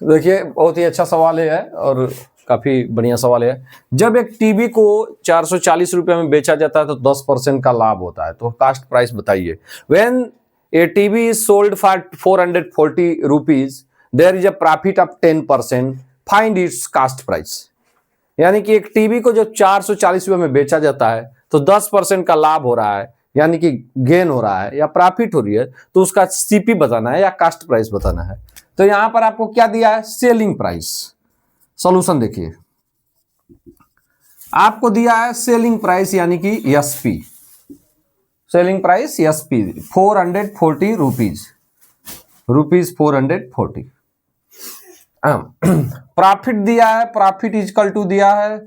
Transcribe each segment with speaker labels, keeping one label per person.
Speaker 1: देखिए बहुत ही अच्छा सवाल है और काफी बढ़िया सवाल है। जब एक टीवी को 440 रुपए में बेचा जाता है तो 10% का लाभ होता है, तो कास्ट प्राइस बताइए। When a TV is sold for 440 rupees there is a profit of 10%, find its cost price. यानी कि एक टीवी को जब 440 रुपए में बेचा जाता है तो 10% का लाभ हो रहा है, यानी कि गेन हो रहा है या प्रॉफिट हो रही है, तो उसका सीपी बताना है या कास्ट प्राइस बताना है। तो यहां पर आपको क्या दिया है, सेलिंग प्राइस। सॉल्यूशन देखिए, आपको दिया है सेलिंग प्राइस यानी कि SP, selling price SP 440 rupees 440। Profit दिया है, प्रॉफिट इजकल टू दिया है,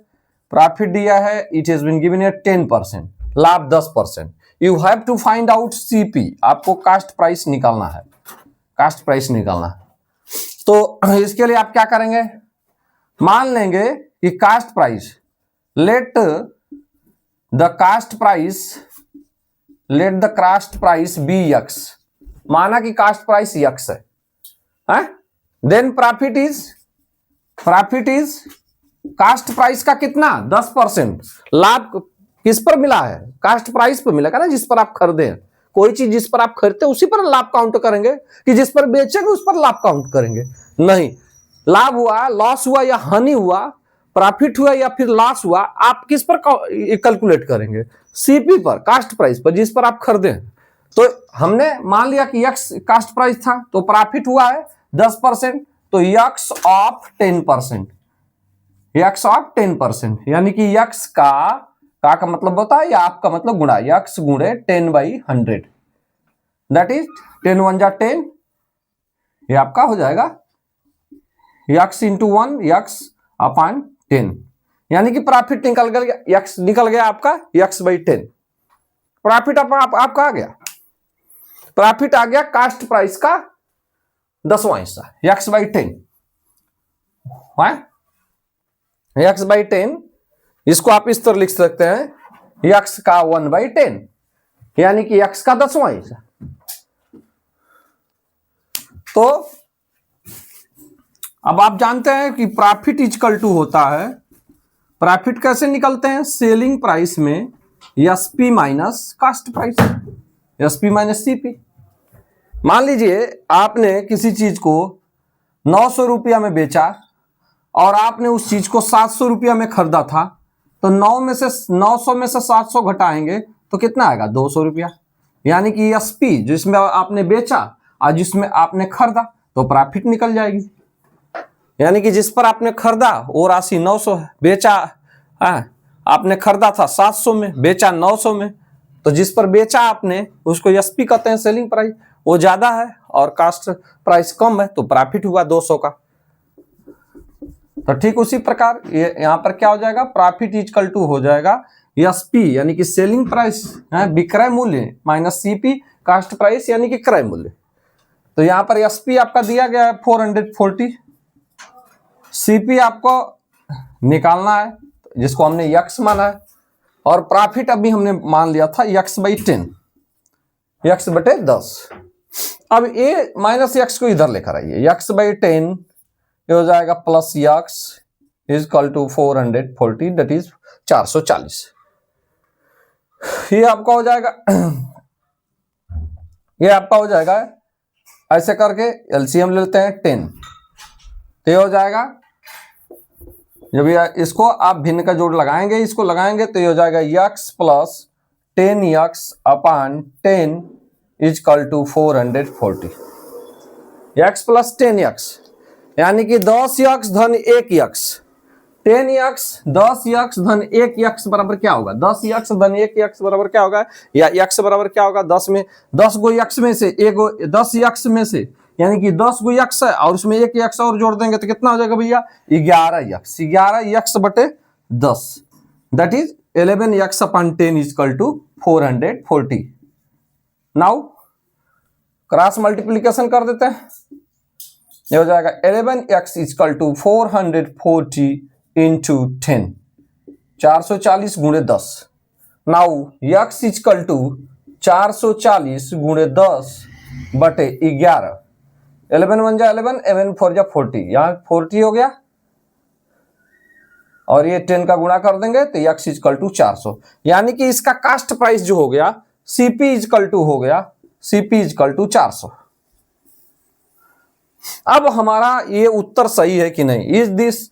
Speaker 1: प्रॉफिट दिया है, it has been given at 10%, लाभ 10%। You have to find out CP, आपको कास्ट प्राइस निकालना है, कास्ट प्राइस निकालना है। तो इसके लिए आप क्या करेंगे, मान लेंगे कि cost price, let the cost price be x, माना कि कास्ट प्राइस एक्स है, then profit is cost price का कितना 10%। लाभ किस पर मिला है, कास्ट प्राइस पर मिलेगा ना, जिस पर आप खरीदे। कोई चीज जिस पर आप खरीदते उसी पर लाभ काउंट करेंगे कि जिस पर बेचेंगे उस पर लाभ काउंट करेंगे? नहीं, लाभ हुआ, लॉस हुआ या हानि हुआ, प्रॉफिट हुआ या फिर लॉस हुआ, आप किस पर कैलकुलेट करेंगे, सीपी पर, कास्ट प्राइस पर, जिस पर आप खरीदे। तो हमने मान लिया कि यक्स कास्ट प्राइस था, तो प्रॉफिट हुआ है 10%, तो यक्स ऑफ 10%, यक्स ऑफ 10%, यानी कि यक्स का मतलब होता है या आपका मतलब गुणा, यक्स गुणे 10/100, दैट इज 10 1 जा 10, ये आपका हो जाएगा यक्स इंटू 1 यक्स अपॉन 10, यानी कि प्रॉफिट निकल गया, यक्स निकल गया आपका x/10। प्रॉफिट आपका आ गया, प्रॉफिट आ गया कास्ट प्राइस का 10वां हिस्सा, x/10, x/10। इसको आप इस तरह लिख सकते हैं, x का 1/10, यानी कि x का 10वां हिस्सा। तो अब आप जानते हैं कि प्रॉफिट इजकल टू होता है, प्रॉफिट कैसे निकलते हैं, सेलिंग प्राइस में SP minus cost price, SP minus CP. मान लीजिए आपने किसी चीज को 900 रुपया में बेचा और आपने उस चीज को 700 रुपया में खरीदा था, तो 900 में से 700 घटाएंगे तो कितना आएगा, 200 रुपया। यानी कि एसपी जिसमें आपने बेचा और जिसमें आपने खरीदा, तो प्रॉफिट निकल जाएगी। यानी कि जिस पर आपने खरीदा वो राशि 900 है, बेचा आपने खरीदा था 700 में, बेचा 900 में, तो जिस पर बेचा आपने उसको एसपी कहते हैं, सेलिंग प्राइस, वो ज्यादा है और कास्ट प्राइस कम है, तो प्रॉफिट हुआ 200 का। तो ठीक उसी प्रकार ये यहां पर क्या हो जाएगा, प्रॉफिट इजकल टू हो जाएगा एसपी यानी कि सेलिंग प्राइस विक्रय मूल्य माइनस सीपी कास्ट प्राइस यानी कि क्रय मूल्य। तो यहां पर एसपी आपका दिया गया है 440, सीपी आपको निकालना है जिसको हमने यक्स माना है, और प्रॉफिट अभी हमने मान लिया था x/10, x/10। अब ए माइनस एक्स को इधर लेकर आइए, x/10 ये हो जाएगा plus x is equal to 440, that is 440। ये आपका हो जाएगा, ये आपका हो जाएगा ऐसे करके एलसीएम लेते हैं 10, तो ये हो जाएगा, जब इसको आप भिन्न का जोड़ लगाएंगे, इसको लगाएंगे तो ये हो जाएगा x plus 10x upon 10 is equal to 440, x plus 10x यानी कि 10x धन 1x, 10x 10x धन 1x बराबर क्या होगा, 10x धन 1x बराबर क्या होगा, या x बराबर क्या होगा, 10 में 10 गो x में से 10x में से, यानी कि 10 गो x है और उसमें 1x और जोड़ देंगे तो कितना हो जाएगा भैया, 11x बटे 10, that is 11x upon 10 is equal to 440। Now cross multiplication कर देते हैं, ये हो जाएगा 11x इक्वल टू 440 इंटू 10, 440 गुणे 10। नाउ x इक्वल टू 440 गुणे 10 बटे 11, 11 1 जा 11, 11 4 जा 40, यहाँ 40 हो गया और ये 10 का गुणा कर देंगे तो x इजकल टू 400, यानी कि इसका कास्ट प्राइस जो हो गया CP इजकल टू हो गया CP इजकल टू 400। अब हमारा ये उत्तर सही है कि नहीं, is this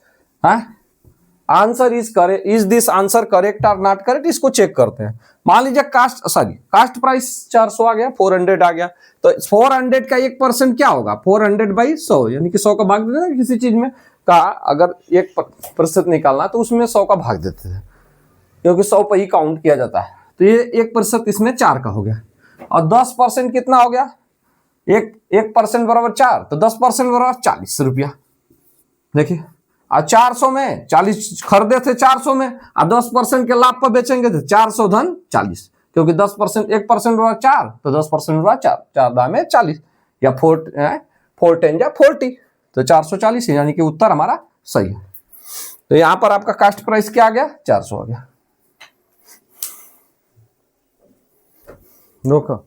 Speaker 1: answer is this answer correct और नॉट करेक्ट, इसको चेक करते हैं। मान लीजिए कास्ट प्राइस 400 आ गया, 400 आ गया, तो 400 का 1% क्या होगा, 400/100, यानी कि 100 का भाग देते हैं किसी चीज में का, अगर 1% निकालना तो उसमें 100 का भाग देते थे, क्योंकि 100 पे ही काउंट किया जाता है। तो ये 1% इसमें 4 का हो गया, और 10% कितना हो गया, 1% बराबर 4, तो 10% बराबर 40 रुपया। देखिए, और 400 में 40 खरीदे थे 400 में, और 10% के लाभ पर बेचेंगे तो 400 धन 40, क्योंकि 10% 1% बराबर 4, तो 10% बराबर 4, 4 दाम में 40, या 4 10 या 40, तो 440 है, यानी कि उत्तर हमारा सही है। तो यहां पर आपका कास्ट प्राइस क्या आ गया, 400 आ गया। देखो